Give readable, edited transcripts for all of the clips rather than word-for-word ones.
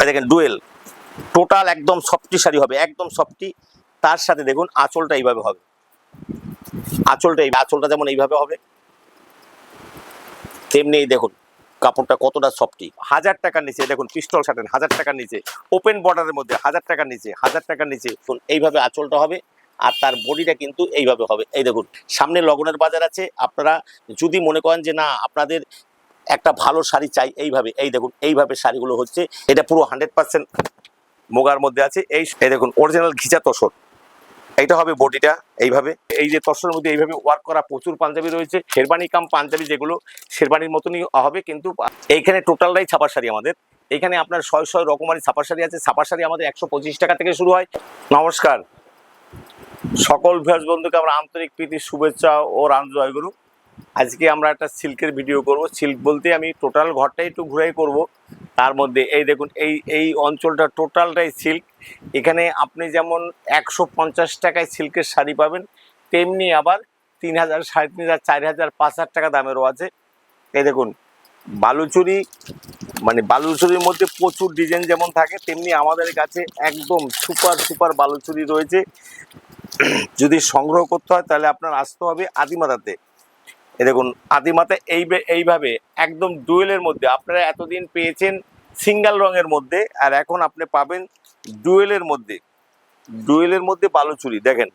দেখেন dual total একদম softy sari হবে, একদম সফটি। তার সাথে দেখুন আঁচলটা এইভাবে হবে, আঁচলটা যেমন এইভাবে হবে, তেমনি দেখুন কাপড়টা কতটা সফটি। 1000 টাকার নিচে দেখুন পিস্টল শার্টেন, 1000 টাকার নিচে ওপেন বর্ডারের মধ্যে 1000 টাকার নিচে, 1000 টাকার নিচে এইভাবে আঁচলটা হবে। আর তার বডিটা কিন্তু এইভাবে হবে। এই দেখুন সামনে লগনের বাজার আছে, আপনারা যদি মনে করেন যে না আপনাদের একটা ভালো শাড়ি চাই, এইভাবে এই দেখুন এইভাবে শাড়িগুলো হচ্ছে। এটা পুরো 100% মোগার মধ্যে আছে। এই দেখুন অরিজিনাল ঘিচা তসর, এইটা হবে বডিটা এইভাবে। এই যে তসরের মধ্যে এইভাবে ওয়ার্ক করা প্রচুর পাঞ্জাবি রয়েছে, শেরবানি কাম পাঞ্জাবি, যেগুলো শেরবানির মতনই হবে, কিন্তু এইখানে টোটালটাই ছাপা শাড়ি আমাদের। এখানে আপনার 100 রকমারি ছাপা শাড়ি আছে। ছাপা শাড়ি আমাদের 125 টাকা থেকে শুরু হয়। নমস্কার সকল ভিউয়ার্স বন্ধুকে আমরা আন্তরিক প্রীতি শুভেচ্ছা ও রাম জয়গুরু। আজকে আমরা একটা সিল্কের ভিডিও করব। সিল্ক বলতে আমি টোটাল ঘরটাই একটু ঘুরাই করব। তার মধ্যে এই দেখুন এই অঞ্চলটা টোটালটাই সিল্ক। এখানে আপনি যেমন 150 টাকায় সিল্কের শাড়ি পাবেন, তেমনি আবার 3000, 3500, 4000, 5000 টাকা দামেরও আছে। এই দেখুন বালুচুরি, মানে বালুচুরির মধ্যে প্রচুর ডিজাইন যেমন থাকে, তেমনি আমাদের কাছে একদম সুপার বালুচুরি রয়েছে। যদি সংগ্রহ করতে হয় তাহলে আপনার আসতে হবে আদিমাতাতে। এই দেখুন আদিমাতা এইভাবে একদম ডুয়েলের মধ্যে। আপনারা এতদিন পেয়েছেন সিঙ্গেল রঙের মধ্যে, আর এখন আপনি পাবেন ডুয়েলের মধ্যে বালুচুরি। দেখেন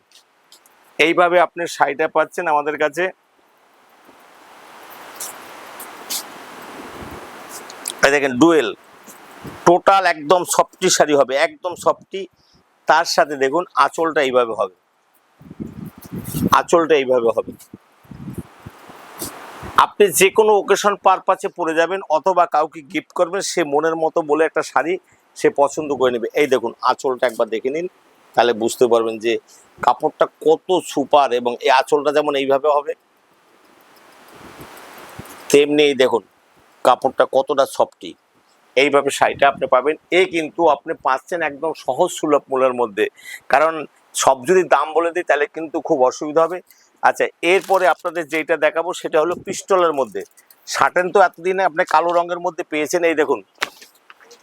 এইভাবে আপনি শাড়িটা পাচ্ছেন আমাদের কাছে। দেখেন ডুয়েল টোটাল একদম সফটি শাড়ি হবে, একদম সফটি। তার সাথে দেখুন আঁচলটা এইভাবে হবে, আপনি যে কোনো ওকেশন পারপাসে পরে যাবেন অথবা কাউকে গিফট করবেন, সে মনের মতো বলে একটা শাড়ি সে পছন্দ করে নেবে। এই দেখুন আঁচলটা একবার দেখে নিন, তাহলে বুঝতে পারবেন যে কাপড়টা কত সুপার। এবং এই আঁচলটা যেমন এইভাবে হবে, তেমনি এই দেখুন কাপড়টা কতটা সফটি। এইভাবে শাড়িটা আপনি পাবেন। কিন্তু আপনি পাচ্ছেন একদম সহজ সুলভ মূল্যের মধ্যে। কারণ সব যদি দাম বলে দিই তাহলে কিন্তু খুব অসুবিধা হবে। আচ্ছা, এরপরে আপনাদের যেটা দেখাবো সেটা হলো পিস্টলের মধ্যে। শার্টেন তো এতদিনে আপনি কালো রঙের মধ্যে পেয়েছেন। এই দেখুন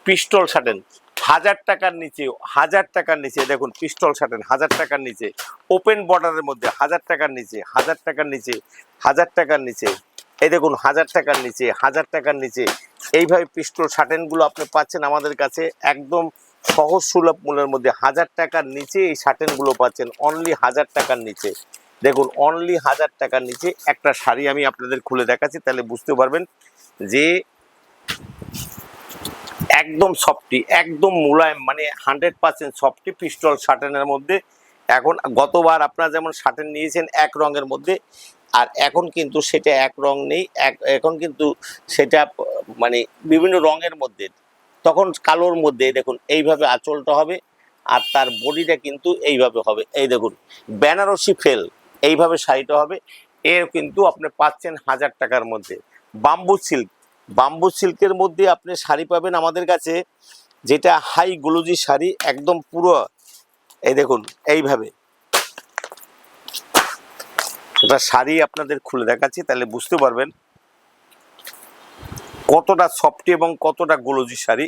পিস্টল শার্টেন 1000 টাকার নিচে, 1000 টাকার নিচে দেখুন পিস্টল শার্টেন 1000 টাকার নিচে, ওপেন বর্ডারের মধ্যে 1000 টাকার নিচে, 1000 টাকার নিচে, 1000 টাকার নিচে। এই দেখুন 1000 টাকার নিচে, 1000 টাকার নিচে এইভাবে পিস্টল শার্টেনগুলো আপনি পাচ্ছেন আমাদের কাছে একদম সহজ সুলভ মূল্যের মধ্যে। 1000 টাকার নিচে এই শার্টেনগুলো পাচ্ছেন, অনলি 1000 টাকার নিচে। দেখুন অনলি 1000 টাকার নিচে একটা শাড়ি আমি আপনাদের খুলে দেখাচ্ছি, তাহলে বুঝতে পারবেন যে একদম সফটি, একদম মুলায়ম, মানে 100% সফটি পিস্টল শার্টেনের মধ্যে। এখন গতবার আপনারা যেমন শার্টেন নিয়েছেন এক রঙের মধ্যে, আর এখন কিন্তু সেটা এক রং নেই, এখন কিন্তু সেটা মানে বিভিন্ন রঙের মধ্যে। তখন কালোর মধ্যে দেখুন এইভাবে আঁচলটা হবে, আর তার বডিটা কিন্তু এইভাবে হবে। এই দেখুন বেনারসি ফেল এইভাবে শাড়িটা হবে। এর কিন্তু আপনি পাচ্ছেন 1000 টাকার মধ্যে। বাম্বু সিল্কের মধ্যে আপনি শাড়ি পাবেন আমাদের কাছে, যেটা হাই গ্লোজি শাড়ি একদম পুরো। এই দেখুন এইভাবে একটা শাড়ি আপনাদের খুলে দেখাচ্ছি, তাহলে বুঝতে পারবেন কতটা সফটি এবং কতটা গ্লোজি শাড়ি।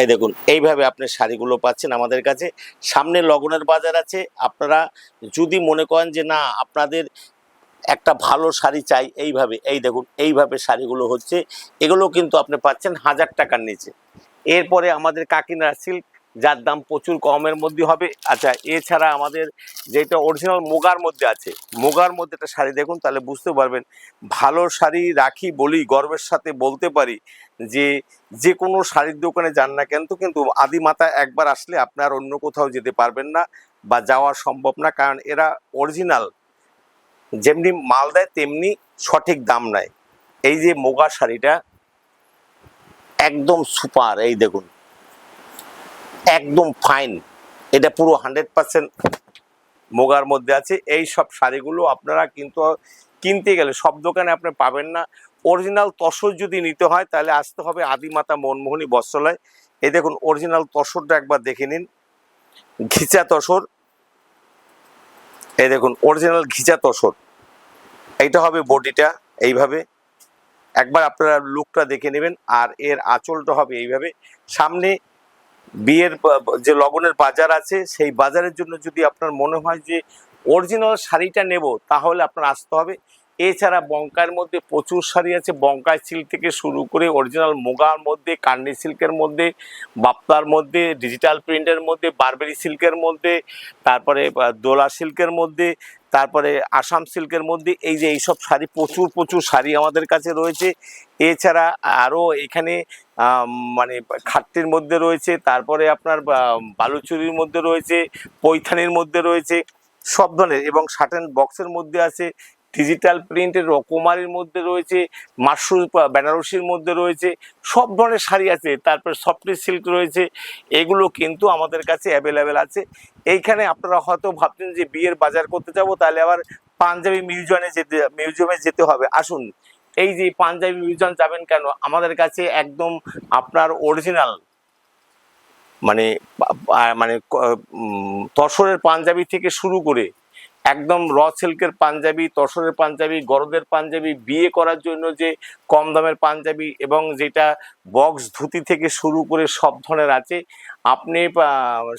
এই দেখুন এইভাবে আপনি শাড়িগুলো পাচ্ছেন আমাদের কাছে। সামনে লগনের বাজার আছে, আপনারা যদি মনে করেন যে না আপনাদের একটা ভালো শাড়ি চাই, এইভাবে এই দেখুন এইভাবে শাড়িগুলো হচ্ছে। এগুলো কিন্তু আপনি পাচ্ছেন 1000 টাকার নিচে। এরপরে আমাদের কাকিনাড়া সিল্ক, যার দাম প্রচুর কমের মধ্যে হবে। আচ্ছা, এছাড়া আমাদের যেটা অরিজিনাল মোগার মধ্যে আছে, মোগার মধ্যে একটা শাড়ি দেখুন, তাহলে বুঝতে পারবেন। ভালো শাড়ি রাখি বলি, গর্বের সাথে বলতে পারি যে যে কোনো শাড়ির দোকানে যান না কেন, কিন্তু আদিমাতা একবার আসলে আপনার অন্য কোথাও যেতে পারবেন না বা যাওয়া সম্ভব না। কারণ এরা অরিজিনাল যেমনি মাল দেয় তেমনি সঠিক দাম নেয়। এই যে মোগা শাড়িটা একদম সুপার, এই দেখুন একদম ফাইন, এটা পুরো 100% মোগার মধ্যে আছে। এই সব শাড়িগুলো আপনারা কিন্তু কিনতে গেলে সব দোকানে আপনি পাবেন না। অরিজিনাল তসর যদি নিতে হয় তাহলে আসতে হবে আদিমাতা মনমোহনী বস্ত্রালয়। এই দেখুন অরিজিনাল তসরটা একবার দেখে নিন, ঘিচা তসর। এই দেখুন অরিজিনাল ঘিচা তসর, এইটা হবে বডিটা এইভাবে। একবার আপনারা লুকটা দেখে নেবেন। আর এর আঁচলটা হবে এইভাবে। সামনে বিয়ের যে লবণের বাজার আছে, সেই বাজারের জন্য যদি আপনার মনে হয় যে অরিজিনাল শাড়িটা নেব, তাহলে আপনার আসতে হবে। এছাড়া বঙ্কার মধ্যে প্রচুর শাড়ি আছে, বঙ্কাই সিল্ক থেকে শুরু করে অরিজিনাল মুগার মধ্যে, কান্ডি সিল্কের মধ্যে, বাপ্তার মধ্যে, ডিজিটাল প্রিন্টের মধ্যে, বারবেরি সিল্কের মধ্যে, তারপরে দোলা সিল্কের মধ্যে, তারপরে আসাম সিল্কের মধ্যে, এই যে এইসব শাড়ি প্রচুর প্রচুর শাড়ি আমাদের কাছে রয়েছে। এছাড়া আরও এখানে মানে খাট্টির মধ্যে রয়েছে, তারপরে আপনার বালুচুরির মধ্যে রয়েছে, পৈথানির মধ্যে রয়েছে, সব ধরনের, এবং সাটেন বক্সের মধ্যে আছে, ডিজিটাল প্রিন্টের রকমারির মধ্যে রয়েছে, মাশরুম বেনারসির মধ্যে রয়েছে, সব ধরনের শাড়ি আছে। তারপর সফটি সিল্ক রয়েছে, এগুলো কিন্তু আমাদের কাছে অ্যাভেলেবেল আছে। এইখানে আপনারা হয়তো ভাবছেন যে বিয়ের বাজার করতে যাব, তাহলে আবার পাঞ্জাবি মিউজিয়ামে যেতে হবে। আসুন, এই যে পাঞ্জাবি মিউজিয়াম যাবেন কেন, আমাদের কাছে একদম আপনার অরিজিনাল মানে মানে তসরের পাঞ্জাবি থেকে শুরু করে একদম র সিল্কের পাঞ্জাবি, তসরের পাঞ্জাবি, গরদের পাঞ্জাবি, বিয়ে করার জন্য যে কম দামের পাঞ্জাবি, এবং যেটা বক্স ধুতি থেকে শুরু করে সব ধরনের আছে। আপনি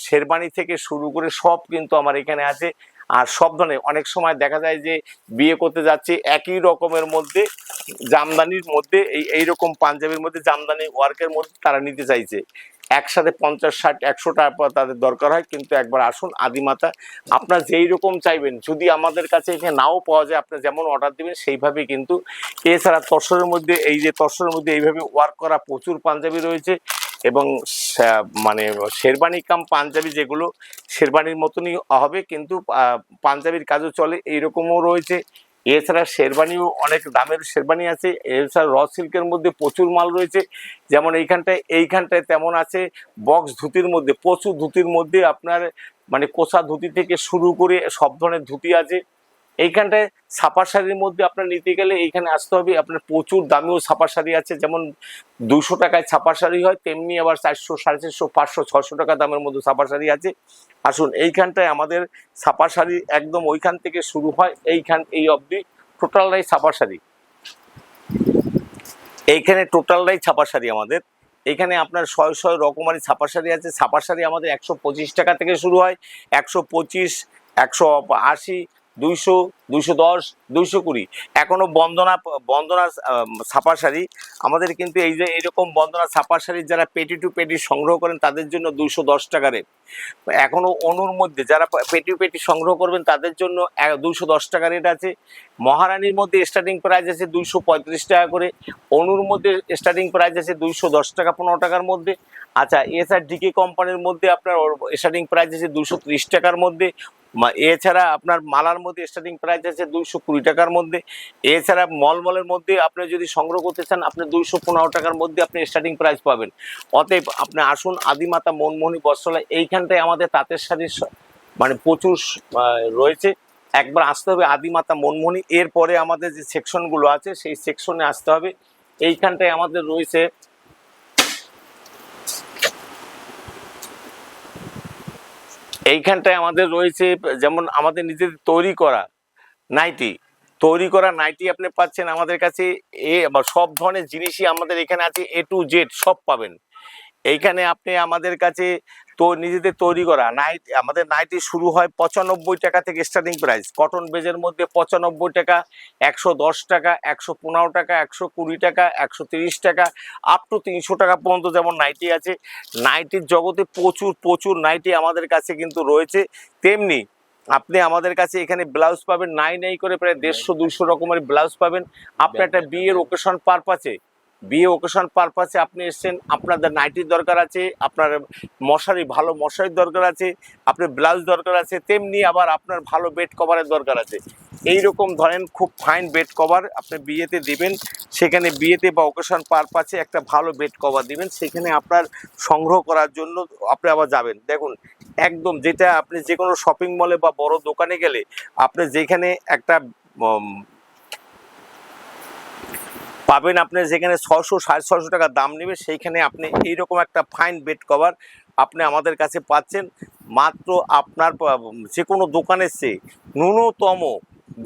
শেরবানি থেকে শুরু করে সব কিন্তু আমার এখানে আছে। আর সব ধরনের, অনেক সময় দেখা যায় যে বিয়ে করতে যাচ্ছে একই রকমের মধ্যে, জামদানির মধ্যে, এইরকম পাঞ্জাবির মধ্যে জামদানি ওয়ার্কের মধ্যে তারা নিতে চাইছে, একসাথে 50, 60, 100 টাকা তাদের দরকার হয়। কিন্তু একবার আসুন আদিমাতা, আপনার যেই রকম চাইবেন, যদি আমাদের কাছে এখানে নাও পাওয়া যায়, আপনি যেমন অর্ডার দেবেন সেইভাবে কিন্তু। এছাড়া তসরের মধ্যে, এই যে তসরের মধ্যে এইভাবে ওয়ার্ক করা প্রচুর পাঞ্জাবি রয়েছে, এবং মানে শেরবানি কাম পাঞ্জাবি, যেগুলো শেরবানির মতনই হবে কিন্তু পাঞ্জাবির কাজও চলে, এইরকমও রয়েছে। এছাড়া শেরবানিও অনেক দামের শেরবানি আছে। এছাড়া র সিল্কের মধ্যে প্রচুর মাল রয়েছে, যেমন এইখানটায় তেমন আছে। বক্স ধুতির মধ্যে, প্রচুর ধুতির মধ্যে আপনার মানে কোষা ধুতি থেকে শুরু করে সব ধরনের ধুতি আছে। এইখানটায় ছাপা শাড়ির মধ্যে আপনার নিতে গেলে এইখানে আসতে হবে। আপনার প্রচুর দামিও ছাপা শাড়ি আছে, যেমন 200 টাকায় ছাপা শাড়ি হয়, তেমনি আবার 400, 450, 500, 600 টাকা দামের মধ্যে ছাপা শাড়ি আছে। আসুন, এইখানটায় আমাদের ছাপা শাড়ি একদম ওইখান থেকে শুরু হয়, এই অবধি টোটালটাই ছাপা শাড়ি। এইখানে টোটালটাই ছাপা শাড়ি আমাদের। এখানে আপনার 100 রকমারি ছাপা শাড়ি আছে। ছাপা শাড়ি আমাদের 125 টাকা থেকে শুরু হয়, 125, 180, 200, 210, 220। এখনো বন্দনা বন্দনা ছাপা শাড়ি আমাদের কিন্তু, এই যে এইরকম বন্দনা ছাপা শাড়ি যারা পেটি টু পেটি সংগ্রহ করেন তাদের জন্য 210 টাকা রেট। এখনো অনুর মধ্যে যারা পেটি পেটি সংগ্রহ করবেন তাদের জন্য 210 টাকা রেট আছে। মহারানীর মধ্যে স্টার্টিং প্রাইস আছে 235 টাকা করে। অনুর মধ্যে স্টার্টিং প্রাইস আছে 210 টাকা, 15 টাকার মধ্যে। আচ্ছা, এছাড়া ডিকে কোম্পানির মধ্যে আপনার স্টার্টিং প্রাইস আছে 230 টাকার মধ্যে। এছাড়া আপনার মালার মধ্যে স্টার্টিং প্রাইস আছে 220 টাকার মধ্যে। এছাড়া মলমলের মধ্যে আপনি যদি সংগ্রহ করতে চান, আপনি 215 টাকার মধ্যে আপনি স্টার্টিং প্রাইস পাবেন। অতএব আপনি আসুন আদিমাতা মনমোহনী বস্ত্রালয়। এইখানটায় আমাদের তাঁতের শাড়ির মানে প্রচুর রয়েছে। একবার আসতে হবে আদিমাতা মনমোহনী। এরপরে আমাদের যে সেকশনগুলো আছে সেই সেকশনে আসতে হবে। এইখানটায় আমাদের রয়েছে যেমন আমাদের নিজেদের তৈরি করা নাইটি আপনি পাচ্ছেন আমাদের কাছে। সব ধরনের জিনিসই আমাদের এখানে আছে, A to Z সব পাবেন এইখানে। আপনি আমাদের কাছে তো নিজেদের তৈরি করা আমাদের নাইটি শুরু হয় 95 টাকা থেকে স্টার্টিং প্রাইস। কটন বেজের মধ্যে 95 টাকা, 110 টাকা, 115 টাকা, 120 টাকা, 130 টাকা, আপ টু 300 টাকা পর্যন্ত যেমন নাইটি আছে। নাইটির জগতে প্রচুর নাইটি আমাদের কাছে কিন্তু রয়েছে। তেমনি আপনি আমাদের কাছে এখানে ব্লাউজ পাবেন, নাই করে প্রায় 150-200 রকমের ব্লাউজ পাবেন। আপনি একটা বিয়ের ওকেশন পারপাসে আপনি এসছেন, আপনাদের নাইটির দরকার আছে, আপনার ভালো মশারির দরকার আছে, আপনার ব্লাউজ দরকার আছে, তেমনি আবার আপনার ভালো বেড কভারের দরকার আছে। এইরকম ধরেন খুব ফাইন বেড কভার আপনি বিয়েতে দিবেন, সেখানে বিয়েতে বা ওকেশন পারপাসে একটা ভালো বেড কভার দিবেন, সেখানে আপনার সংগ্রহ করার জন্য আপনি আবার যাবেন। দেখুন, একদম যেটা আপনি যে কোনো শপিং মলে বা বড় দোকানে গেলে আপনি যেখানে একটা পাবেন, আপনি যেখানে 600, 650 টাকা দাম নেবে, সেইখানে আপনি এইরকম একটা ফাইন বেড কভার আপনি আমাদের কাছে পাচ্ছেন। মাত্র আপনার যে কোনো দোকানের চেয়ে ন্যূনতম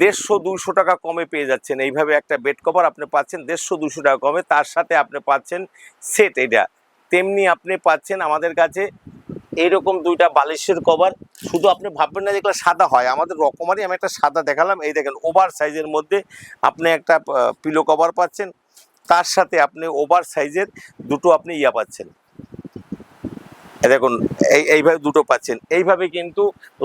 150-200 টাকা কমে পেয়ে যাচ্ছেন। এইভাবে একটা বেড কভার আপনি পাচ্ছেন 150-200 টাকা কমে, তার সাথে আপনি পাচ্ছেন সেট এটা। তেমনি আপনি পাচ্ছেন আমাদের কাছে এইরকম 2টা বালিশের কভার। শুধু আপনি ভাববেন না যেগুলো সাদা হয়, আমাদের রকমারি আমি একটা সাদা দেখালাম, এই দেখেন ওভার সাইজের মধ্যে আপনি একটা পিলো কভার পাচ্ছেন, তার সাথে আপনি ওভার সাইজের দুটো আপনি পাচ্ছেন। দেখুন এইভাবে দুটো পাচ্ছেন। এইভাবে কিন্তু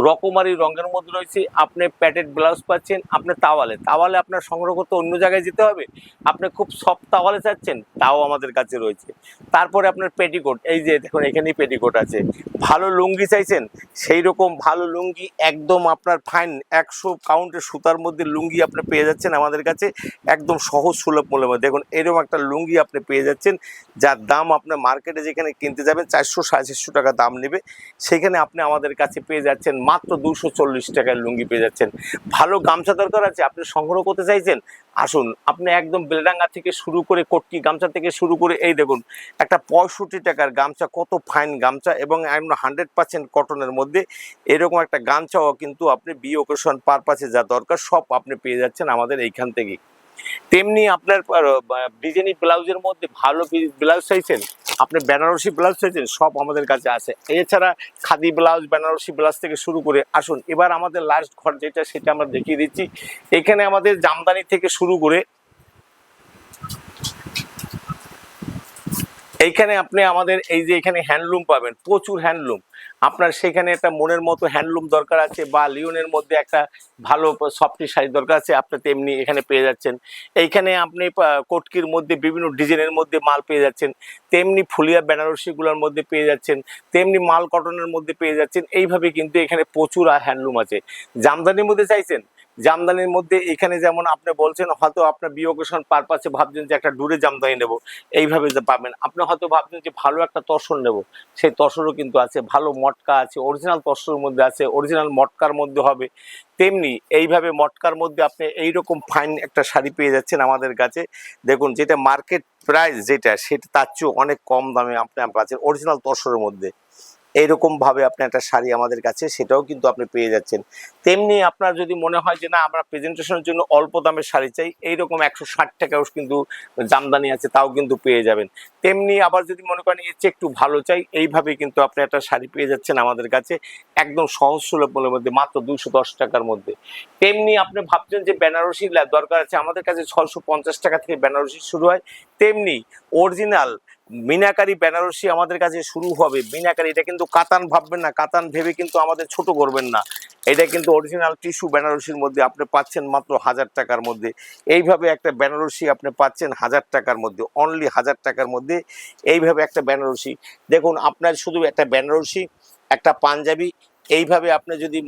রকমারি রঙের মধ্যে রয়েছে। আপনি প্যাটেড ব্লাউজ পাচ্ছেন, আপনি তাওয়ালে আপনার সংগ্রহ করতে অন্য জায়গায় যেতে হবে। আপনি খুব সফট তাওয়ালে চাচ্ছেন, তাও আমাদের কাছে রয়েছে। তারপরে আপনার পেটিকোট, এই যে দেখুন এখানেই পেটিকোট আছে। ভালো লুঙ্গি চাইছেন, সেই রকম ভালো লুঙ্গি একদম আপনার ফাইন 100 কাউন্টের সুতার মধ্যে লুঙ্গি আপনি পেয়ে যাচ্ছেন আমাদের কাছে একদম সহজ সুলভ মূল্যে মধ্যে। দেখুন এরকম একটা লুঙ্গি আপনি পেয়ে যাচ্ছেন, যার দাম আপনার মার্কেটে যেখানে কিনতে যাবেন 400-450 টাকা দাম নেবে, সেখানে আপনি আমাদের কাছে পেয়ে যাচ্ছেন মাত্র 240 টাকায় লুঙ্গি পেয়ে যাচ্ছেন। ভালো গামছা দরকার আছে, আপনি সংগ্রহ করতে চাইছেন, আসুন। আপনি একদম বেলডাঙ্গা থেকে শুরু করে কটকি গামছা থেকে শুরু করে এই দেখুন একটা 65 টাকার গামছা, কত ফাইন গামছা এবং 100% কটনের মধ্যে এরকম একটা গামছাও কিন্তু আপনি বিয়ে অকেশন পারপাসে যা দরকার সব আপনি পেয়ে যাচ্ছেন আমাদের এইখান থেকে। তেমনি আপনার ডিজাইনি ব্লাউজের মধ্যে ভালো ব্লাউজ চাইছেন, আপনি বেনারসি ব্লাউজ চাইছেন, সব আমাদের কাছে আছে। এছাড়া খাদি ব্লাউজ, বেনারসি ব্লাউজ থেকে শুরু করে আসুন এবার আমাদের লাস্ট ঘর যেটা সেটা আমরা দেখিয়ে দিচ্ছি। এখানে আমাদের জামদানি থেকে শুরু করে এইখানে আপনি আমাদের এই যে এখানে হ্যান্ডলুম পাবেন, প্রচুর হ্যান্ডলুম। আপনার সেখানে একটা মনের মতো হ্যান্ডলুম দরকার আছে বা লিওনের মধ্যে একটা ভালো সফটি শাড়ি দরকার আছে, আপনি তেমনি এখানে পেয়ে যাচ্ছেন। এইখানে আপনি কটকির মধ্যে বিভিন্ন ডিজাইনের মধ্যে মাল পেয়ে যাচ্ছেন, তেমনি ফুলিয়া বেনারসিগুলোর মধ্যে পেয়ে যাচ্ছেন, তেমনি মাল কটনের মধ্যে পেয়ে যাচ্ছেন। এইভাবে কিন্তু এখানে প্রচুর হ্যান্ডলুম আছে। জামদানির মধ্যে চাইছেন, জামদানির মধ্যে এখানে যেমন আপনি বলছেন হয়তো আপনার বিয়ে অকেশন পারপাসে ভাবছেন যে একটা ডুরে জামদানি নেব, এইভাবে যে পাবেন। আপনি হয়তো ভাবছেন যে ভালো একটা তসর নেব, সেই তসরও কিন্তু আছে, ভালো মটকা আছে, অরিজিনাল তসরের মধ্যে আছে, অরিজিনাল মটকার মধ্যে হবে। তেমনি এইভাবে মটকার মধ্যে আপনি এইরকম ফাইন একটা শাড়ি পেয়ে যাচ্ছেন আমাদের কাছে। দেখুন যেটা মার্কেট প্রাইস যেটা সেটা তার চেয়েও অনেক কম দামে আপনি পাচ্ছেন অরিজিনাল তসরের মধ্যে। এইরকম ভাবে আপনি একটা শাড়ি আমাদের কাছে সেটাও কিন্তু আপনি পেয়ে যাচ্ছেন। তেমনি আপনার যদি মনে হয় যে না আমরা প্রেজেন্টেশনের জন্য অল্প দামের শাড়ি চাই, এইরকম 160 টাকাও কিন্তু জামদানি আছে, তাও কিন্তু পেয়ে যাবেন। তেমনি আবার যদি মনে করেন এর চেয়ে একটু ভালো চাই, এইভাবে কিন্তু আপনি একটা শাড়ি পেয়ে যাচ্ছেন আমাদের কাছে একদম সহজ সুলভ মূল্যের মধ্যে মাত্র 210 টাকার মধ্যে। তেমনি আপনি ভাবছেন যে বেনারসি দরকার আছে, আমাদের কাছে 650 টাকা থেকে বেনারসি শুরু হয়। তেমনি অরিজিনাল মিনাকারি বেনারসি আমাদের কাছে শুরু হবে। মিনাকারি, এটা কিন্তু কাতান ভাববেন না, কাতান ভেবে কিন্তু আমাদের ছোট করবেন না। এটা কিন্তু অরিজিনাল টিস্যু বেনারসির মধ্যে আপনি পাচ্ছেন মাত্র 1000 টাকার মধ্যে। এইভাবে একটা বেনারসি আপনি পাচ্ছেন 1000 টাকার মধ্যে, অনলি 1000 টাকার মধ্যে এইভাবে একটা বেনারসি। দেখুন আপনার শুধু একটা বেনারসি, একটা পাঞ্জাবি, এইভাবে আপনি যদি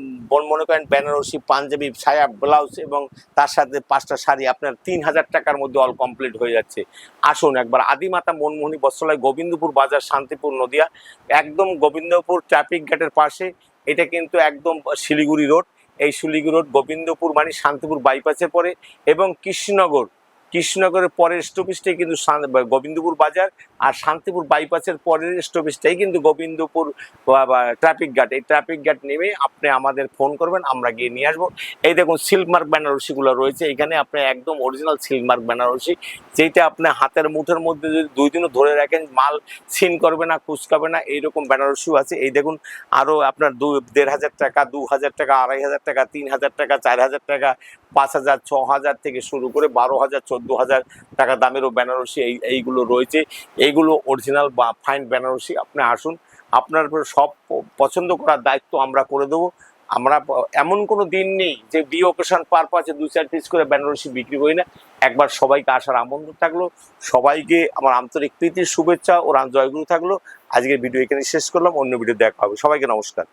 মনে করেন বেনারসি, পাঞ্জাবি, সায়া, ব্লাউজ এবং তার সাথে 5টা শাড়ি, আপনার 3000 টাকার মধ্যে অল কমপ্লিট হয়ে যাচ্ছে। আসুন একবার আদিমাতা মনমোহনী বস্ত্রালয়, গোবিন্দপুর বাজার, শান্তিপুর, নদিয়া, একদম গোবিন্দপুর ট্রাফিক গেটের পাশে। এটা কিন্তু একদম শিলিগুড়ি রোড, এই শিলিগুড়ি রোড গোবিন্দপুর মানে শান্তিপুর বাইপাসের পরে, এবং কৃষ্ণনগরের পরের স্টপেজটাই কিন্তু গোবিন্দপুর বাজার, আর শান্তিপুর বাইপাসের পরের স্টপেজটাই কিন্তু গোবিন্দপুর ট্রাফিক ঘাট। এই ট্রাফিক ঘাট নেমে আপনি আমাদের ফোন করবেন, আমরা গিয়ে নিয়ে আসবো। এই দেখুন সিল্কমার্ক বেনারসিগুলো রয়েছে এখানে, আপনি একদম অরিজিনাল সিল্কমার্ক বেনারসি, যেটা আপনি হাতের মুঠের মধ্যে যদি 2 দিনও ধরে রাখেন মাল ছিন করবে না, কুচকাবে না, এইরকম বেনারসিও আছে। এই দেখুন আরও আপনার 1500 টাকা, 2000 টাকা, 2500 টাকা, 3000 টাকা, 4000 টাকা, 5000, 6000 থেকে শুরু করে 12000, 14000 টাকা দামেরও বেনারসি এইগুলো রয়েছে। এইগুলো অরিজিনাল বা ফাইন বেনারসি। আপনি আসুন, আপনার সব পছন্দ করার দায়িত্ব আমরা করে দেবো। আমরা এমন কোনো দিন নেই যে বিয়ে অকেশন পারপাসে 2-4 পিস করে বেনারসি বিক্রি করি না। একবার সবাইকে আসার আমন্ত্রণ থাকলো, সবাইকে আমার আন্তরিক প্রীতির শুভেচ্ছা ও জয়গুরু থাকলো। আজকের ভিডিও এখানে শেষ করলাম, অন্য ভিডিও দেখা হবে। সবাইকে নমস্কার।